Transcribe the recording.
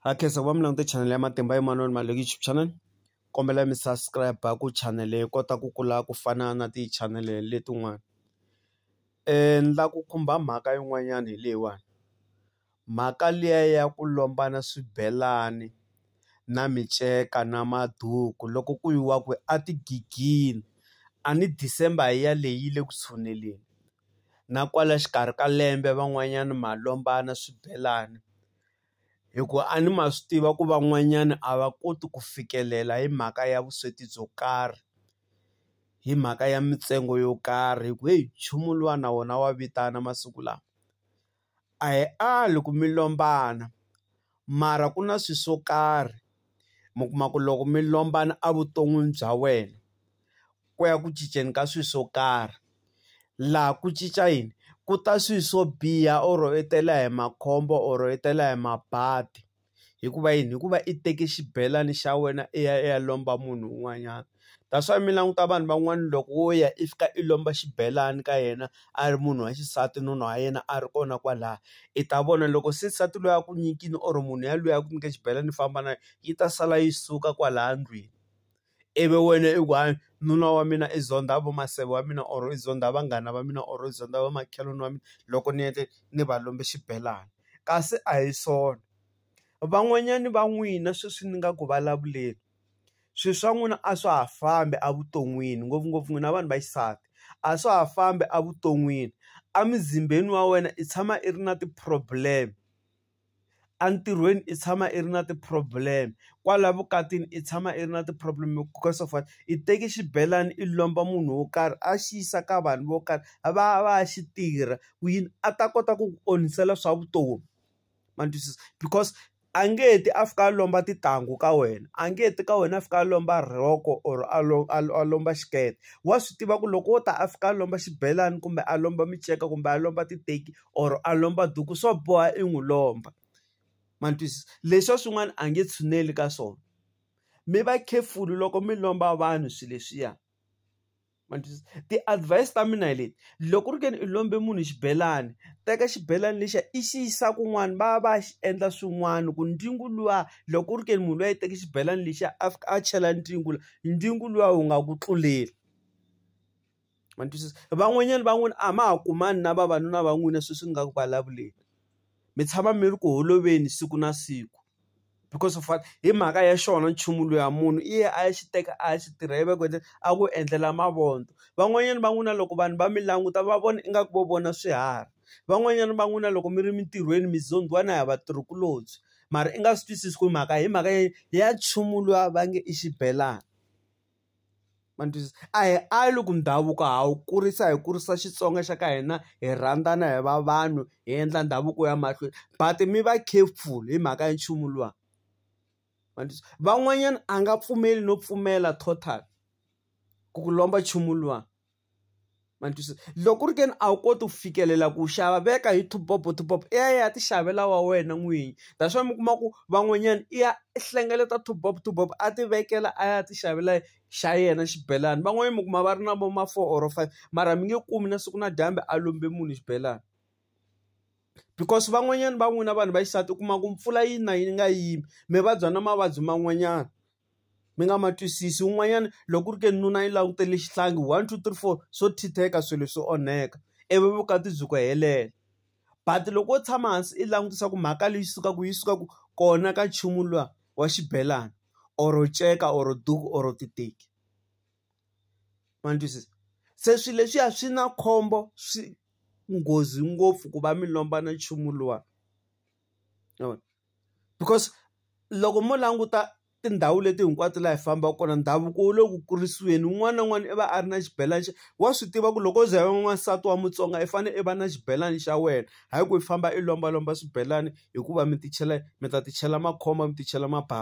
Hakeza wa milangu channel ya Matimba Emmanuel Maleki YouTube channel. Kombela mi subscribe ku channel leyi kota ku kula ku fana na ti channel letin'wana. Ndla ku khumba mhaka yin'wanyana hi leyiwani. Mhaka liya ya ku lombana swibelani na miceka na maduku loko ku yiwa ku atigigini ani December hi ya leyi le ku tshuneleni. Na kwala xikarhi ka lembe van'wanyana ma lombana swibelani. Hikuva ani ma swi tiva ku van'wanyana a va koti ku fikelela hi mhaka ya vusweti byo karhi, hi mhaka ya mintsengo yo karhi. Hi ku nchumu luwa na wona wa vitana masiku lawa. A hi ali ku mi lombana mara ku na swilo swo karhi mi kuma ku loko mi lombana evuton'wini bya wena ku ya ku cinceni ka swilo swo karhi, laha ku cinca yini ku ta swilo swo biha or i tela hi makhombo or i tela hi mabadi. Hikuva yini? Hikuva i teke xibelani xa wena i ya lomba munhu un'wanyana. That's why mi languta vanhu van'wana loko wo ya i fika i lomba xibelani ka yena a ri munhu wa xisati nuna wa yena a ri kona kwalaha, i ta vona loko se nsati loyi a ku nyikini or munhu ya loyi a ku nyike xibelani famba na yi ta sala yi suka kwalaha ndlwini. Ivi wena i ku hayi nuna wa mina i zonda vo maseve wa mina or i zonda vanghana va mina or i zonda va makhelwani wa mina loko ni endle ni va lombe xibelani. Kasi a hi swona. Van'wanyani va n'wina sweswi ni nga ku vulavuleni, swilo swa n'wina a swa ha fambi evuton'wini ngopfungopfu n'wina vanhu va xisati a swa ha fambi evuton'wini. Emizimbeni wa wena i tshama i ri na ti-problem, entirhweni i tshama i ri na ti-problem, kwala vukatini i tshama i ri na ti-problem because of what? I teki xibelani i lomba munhu wo karhi a xi yisa ka vanhu vo karhi va xi tirha ku yini a ta kota ku onhisela swa vutomi. Ma twisisa? Because a nge heti a fika a lomba tintangu ka wena, a nge heti ka wena a fika a lomba rhoko or a lomba xikete. Wa swi tiva ku loko wo ta a fika a lomba xibelani kumbe a lomba miceka kumbe a lomba titeki or a lomba duku swo boha i n'wi lomba. Ma twisisa? Leswiya swin'wana a nge tshuneli ka swona. Mi va careful loko mi lomba vanhu swilo leswiya. Ma twisisa? Ti-advice ta mina hi leti, loko ri ke ni i lombe munhu xibelani, teka xibelani lexiya i xi yisa kun'wana va xi endla swin'wana ku ndzingu luwa loko ri ke ni munhu loyi a teke xibelani lexiya a fika a chela ndzingu luwa wu nga ku tluleli. Ma twisisa? Van'wanyana a ma ha kumani na vavanuna va n'wina sweswi ni nga ku vulavuleni. Mi tshama mi ri ku holoveni siku na siku because of what? Hi mhaka ya xona nchumu loya munhu i ye a ya xi teka a ya xi tirha ivi ku a ku endlela mavondzo. Van'wanyana va n'wina loko vanhu va mi languta va vona ingaku vo vona swiharhi. Van'wanyana va n'wina loko mi ri mintirhweni mi zondiwa na hi vatirhikulobye mara i nga swi twisisi ku hi mhaka ya nchumu luya va nge i xibelani. Ma twisisa? A hi ali ku ndhavuko ha wu kurisa hi kurisa Xitsonga xa ka hina hi rhandzana hi va vanhu hi endla ndhavuko ya mahlweni but mi va careful hi mhaka ya nchumu luwa. Van'wanyana a nga pfumeli no pfumela total ku lomba nchumu luwa. Ma twisisa? Loko ri ke ni a wu koti ku fikelela ku xava veka hi tibobo i ya ti xavela wa wena n'winyi. That's why mi kuma ku van'wanyana i ya hlengeleta tibobo a ti vekela a ya ti xavela xa yena xibelani. Van'wanyana mi kuma va ri na vo ma 4 or 5 mara mi nge kumi na siku na dyambe a lombe munhu xibelani. Because van'wanyana va n'wina vanhu va xisati u kuma ku mpfula yi na yi nga yimi mi vabya na mavabyi man'wanyana mi nga ma twisisi. Un'wanyana loko ri ke nuna yi langutele xihlangi 1 2 3 4 swo thitheka swilo swi onheka ivi vukati byi ku helela. But loko wo tshama hansi i langutisa ku mhaka leyi yi sukaku kona ka nchumu luwa wa xibelani or nceka or duku or titeki. Ma twisisa? Se swilo leswiya swi na khombo, swi nghozi ngopfu ku va mi lombana nchumu luwa. Because loko mo languta tindhawu leti hinkwato laha hi fambaka kona ndhavuko wu le ku kurisiweni. Un'wana na un'wana i va a ri na xibelani wa swi tiva ku loko o ze i va n'wansati wa Mutsonga i fanele i va na xibelani xa wena, hayi ku i famba i lombalomba swibelani hikuva mi ta ti chela makhombo mi ti chela mabadi.